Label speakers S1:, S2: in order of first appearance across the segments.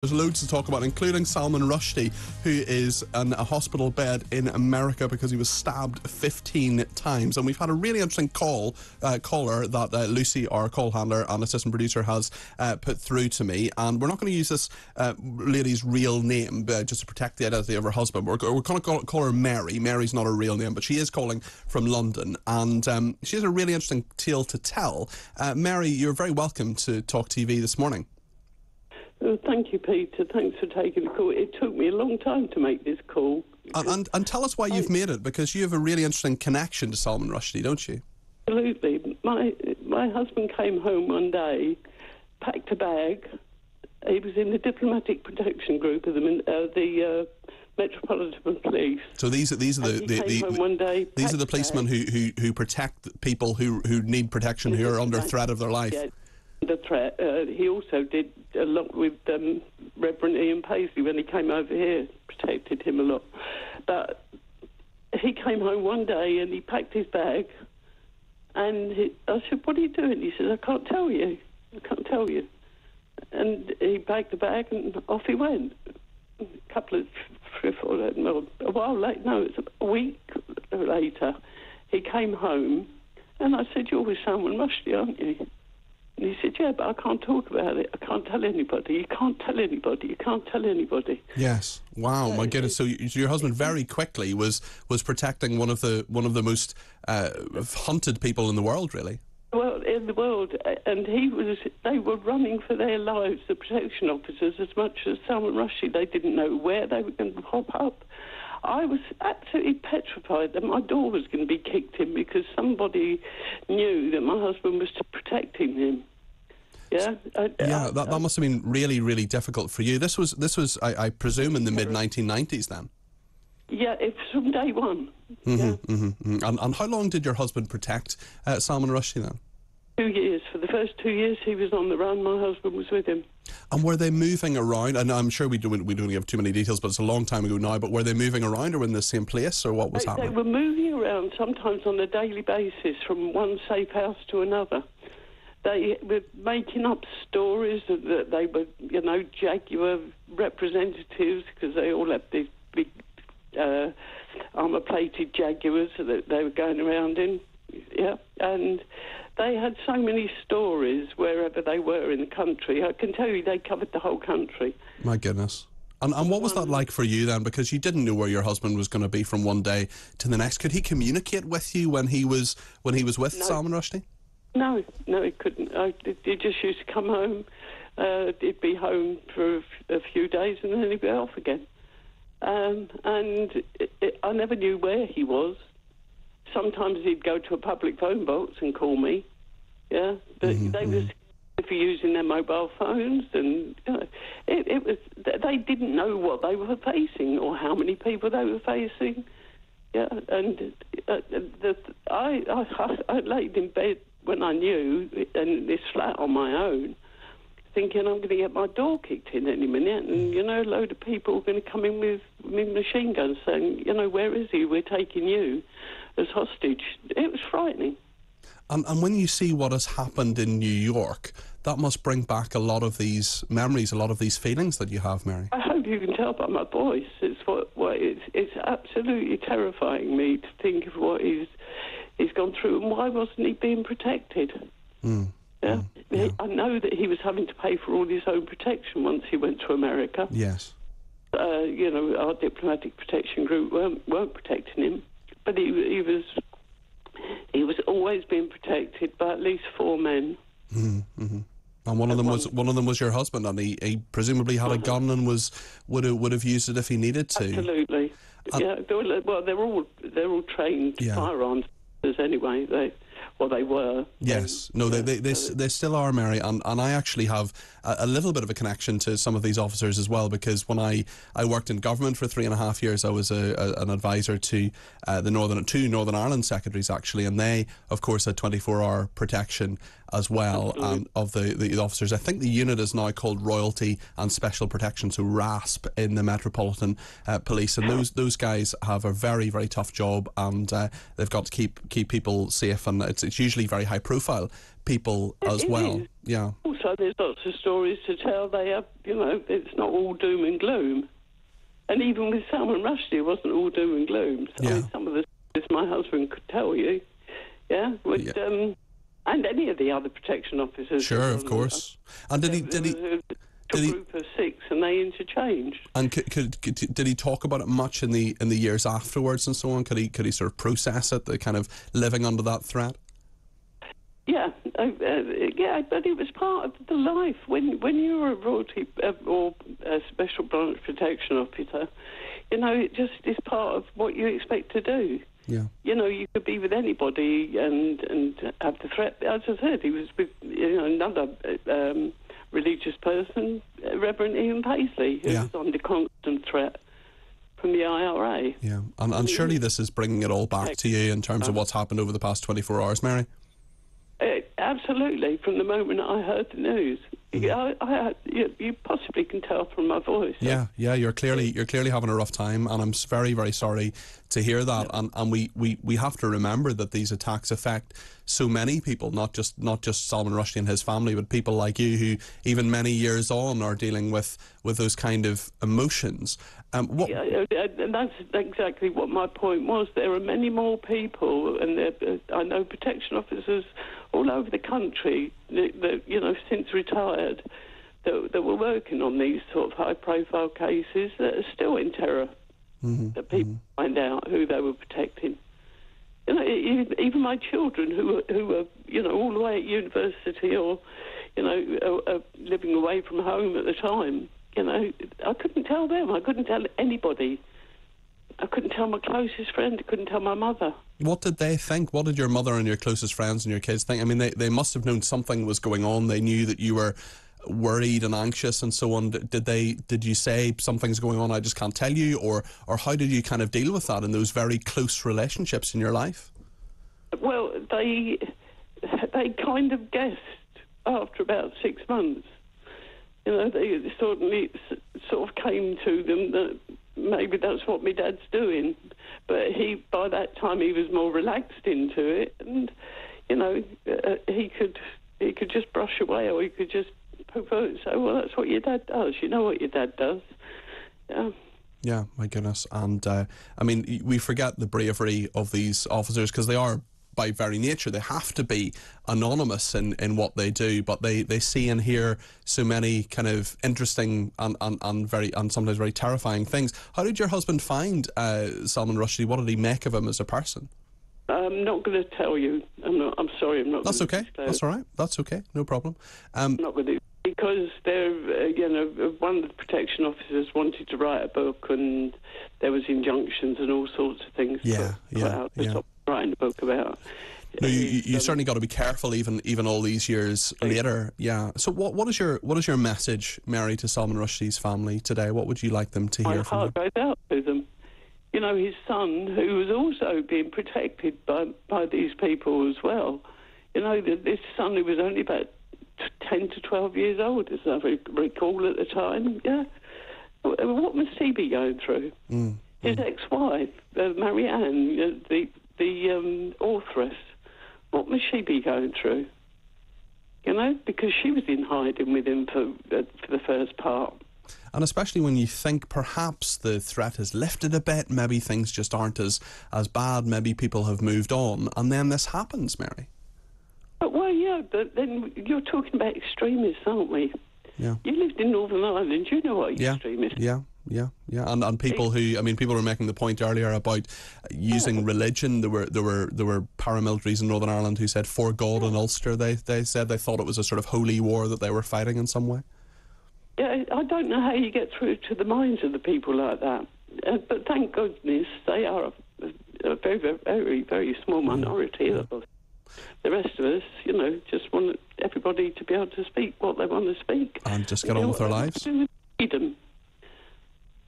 S1: There's loads to talk about, including Salman Rushdie, who is in a hospital bed in America because he was stabbed 15 times. And we've had a really interesting caller that Lucy, our call handler and assistant producer, has put through to me. And we're not going to use this lady's real name just to protect the identity of her husband. We're going to call her Mary. Mary's not her real name, but she is calling from London. And she has a really interesting tale to tell. Mary, you're very welcome to Talk TV this morning.
S2: Oh, thank you, Peter. Thanks for taking the call. It took me a long time to make this call.
S1: And tell us why you've made it, because you have a really interesting connection to Salman Rushdie, don't you?
S2: Absolutely. My husband came home one day, packed a bag. He was in the diplomatic protection group of the Metropolitan Police.
S1: So these are the policemen who protect people who need protection, who are under threat of their life.
S2: Yeah. The threat. He also did a lot with Reverend Ian Paisley when he came over here, protected him a lot. But he came home one day and he packed his bag, and I said, "What are you doing?" He said, "I can't tell you. I can't tell you." And he packed the bag and off he went. A while later, no, it was a week later, he came home, and I said, "You're with Salman Rushdie, aren't you?" And he said, "Yeah, but I can't talk about it. I can't tell anybody. You can't tell anybody. You can't tell anybody."
S1: Yes. Wow. My goodness. So your husband very quickly was protecting one of the most hunted people in the world, really.
S2: Well, in the world, and they were running for their lives, the protection officers, as much as Salman Rushdie. They didn't know where they were going to pop up. I was absolutely petrified that my door was going to be kicked in because somebody knew that my husband was protecting him. Yeah,
S1: that must have been really, really difficult for you. This was, I presume, in the mid-1990s then.
S2: Yeah, it's from day one.
S1: And how long did your husband protect Salman Rushdie then?
S2: 2 years. For the first 2 years he was on the run, my husband was with him.
S1: And were they moving around? And I'm sure we don't have too many details, but it's a long time ago now. But were they moving around, or in the same place, or what was happening?
S2: They were moving around, sometimes on a daily basis, from one safe house to another. They were making up stories that they were, Jaguar representatives, because they all had these big armour-plated Jaguars that they were going around in. Yeah, and they had so many stories wherever they were in the country. I can tell you they covered the whole country.
S1: My goodness. And what was that like for you then? Because you didn't know where your husband was going to be from one day to the next. Could he communicate with you when he was with Salman Rushdie?
S2: No, he couldn't. He just used to come home. He'd be home for a few days and then he'd be off again. And I never knew where he was. Sometimes he'd go to a public phone box and call me. Yeah, but they were for using their mobile phones, and it was. They didn't know what they were facing or how many people they were facing. Yeah, and I laid in bed when I knew, in this flat on my own, thinking I'm going to get my door kicked in any minute, and a load of people are going to come in with machine guns saying, "Where is he? We're taking you as hostage." It was frightening.
S1: And when you see what has happened in New York, that must bring back a lot of these memories, a lot of these feelings that you have, Mary.
S2: I hope you can tell by my voice. It's absolutely terrifying me to think of what he's gone through, and why wasn't he being protected? Yeah. I know that he was having to pay for all his own protection once he went to America.
S1: Yes.
S2: Our diplomatic protection group weren't protecting him, but he was always being protected by at least 4 men.
S1: And one of them was your husband, and he presumably had a gun and would have used it if he needed to.
S2: Absolutely. They're all trained firearms anyway. They were.
S1: Yes. No, they still are, Mary. And I actually have a little bit of a connection to some of these officers as well, because when I worked in government for 3.5 years, I was an advisor to two Northern Ireland secretaries, actually, and they, of course, had 24-hour protection as well of the officers. I think the unit is now called Royalty and Special Protection, so RASP, in the Metropolitan Police, and those guys have a very, very tough job, and they've got to keep people safe, and it's usually very high profile people as well.
S2: Is.
S1: Yeah.
S2: Also, there's lots of stories to tell. They have, it's not all doom and gloom. And even with Salman Rushdie, it wasn't all doom and gloom. So, I mean, some of the stories my husband could tell you, and any of the other protection officers.
S1: Sure, of course. And did he?
S2: A group of 6, and they interchanged.
S1: And did he talk about it much in the years afterwards and so on? Could he sort of process it, the kind of living under that threat?
S2: Yeah, but it was part of the life. When you're a royalty or a special branch protection officer, it just is part of what you expect to do.
S1: Yeah.
S2: You could be with anybody and have the threat. As I said, he was with another religious person, Reverend Ian Paisley, who was under constant threat from the IRA.
S1: Yeah, and surely this is bringing it all back to you in terms of what's happened over the past 24 hours, Mary?
S2: Absolutely, from the moment I heard the news. You possibly can tell from my voice.
S1: Yeah, you're clearly having a rough time, and I'm very, very sorry to hear that. And we have to remember that these attacks affect so many people, not just Salman Rushdie and his family, but people like you who, even many years on, are dealing with those kind of emotions. And
S2: that's exactly what my point was. There are many more people, and I know protection officers all over the country that since retired, that were working on these sort of high-profile cases that are still in terror. That people find out who they were protecting. Even my children who were all the way at university or living away from home at the time. I couldn't tell them. I couldn't tell anybody. I couldn't tell my closest friend. I couldn't tell my mother.
S1: What did they think? What did your mother and your closest friends and your kids think? I mean, they must have known something was going on. They knew that you were worried and anxious and so on. Did you say something's going on, I just can't tell you, or how did you kind of deal with that in those very close relationships in your life?
S2: Well, they kind of guessed after about 6 months. They sort of came to them that maybe that's what my dad's doing. But by that time he was more relaxed into it, and he could just brush away, or he could just say, well, that's what your dad does. You know what your dad does. Yeah.
S1: Yeah, my goodness. And I mean, we forget the bravery of these officers, because they are, by very nature, they have to be anonymous in what they do, but they see and hear so many kind of interesting and sometimes very terrifying things. How did your husband find Salman Rushdie? What did he make of him as a person?
S2: I'm not going to tell you. I'm sorry. I'm not.
S1: That's okay. That's all right. That's okay. No problem.
S2: I'm not going to, because they're one of the protection officers wanted to write a book, and there was injunctions and all sorts of things. Writing a book about.
S1: No, you certainly got to be careful, even all these years later. Yeah. So what is your message, Mary, to Salman Rushdie's family today? What would you like them to hear from you?
S2: My heart goes out to them. His son, who was also being protected by these people as well. This son, who was only about 10 to 12 years old, as I recall at the time. Yeah. What must he be going through? His ex-wife, Marianne, the authoress, what must she be going through? Because she was in hiding with him for the first part.
S1: And especially when you think perhaps the threat has lifted a bit, maybe things just aren't as bad, maybe people have moved on, and then this happens, Mary.
S2: But then you're talking about extremists, aren't we?
S1: Yeah.
S2: You lived in Northern Ireland, you know what extremists.
S1: Yeah. And people people were making the point earlier about using religion. There were paramilitaries in Northern Ireland who said, for God and Ulster. They said they thought it was a sort of holy war that they were fighting in some way.
S2: Yeah, I don't know how you get through to the minds of the people like that. But thank goodness they are a very, very, very, very small minority of us. The rest of us, just want everybody to be able to speak what they want to speak.
S1: And just get on with their lives.
S2: Freedom.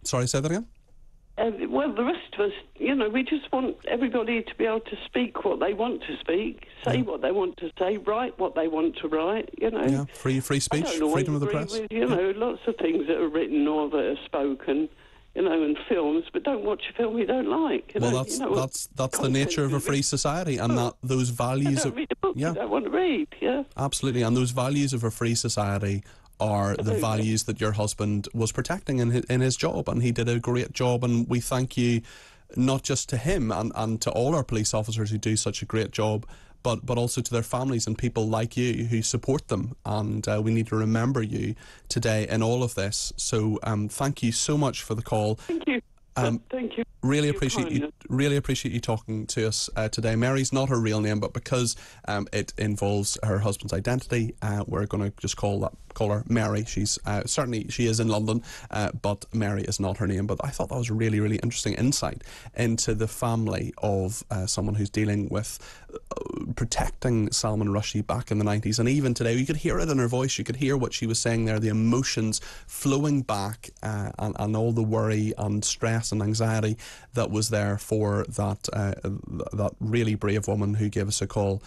S1: Sorry, say that again?
S2: Well, the rest of us, we just want everybody to be able to speak what they want to speak, say what they want to say, write what they want to write,
S1: Yeah, free speech, freedom of the press.
S2: With, lots of things that are written or that are spoken. and films, but don't watch a film you don't like.
S1: Well, that's the nature of a free society, and that those values.
S2: Don't read a book you don't want to read. Yeah,
S1: absolutely, and those values of a free society are the values that your husband was protecting in his job, and he did a great job, and we thank you not just to him and to all our police officers who do such a great job, but also to their families and people like you who support them, and we need to remember you today in all of this. So thank you so much for the call.
S2: Thank you. Thank you.
S1: Really appreciate you talking to us today. Mary's not her real name, but because it involves her husband's identity, we're going to just call her Mary. She's certainly she is in London, but Mary is not her name. But I thought that was a really, really interesting insight into the family of someone who's dealing with protecting Salman Rushdie back in the 90s, and even today. You could hear it in her voice. You could hear what she was saying there, the emotions flowing back, and all the worry and stress and anxiety that was there for that really brave woman who gave us a call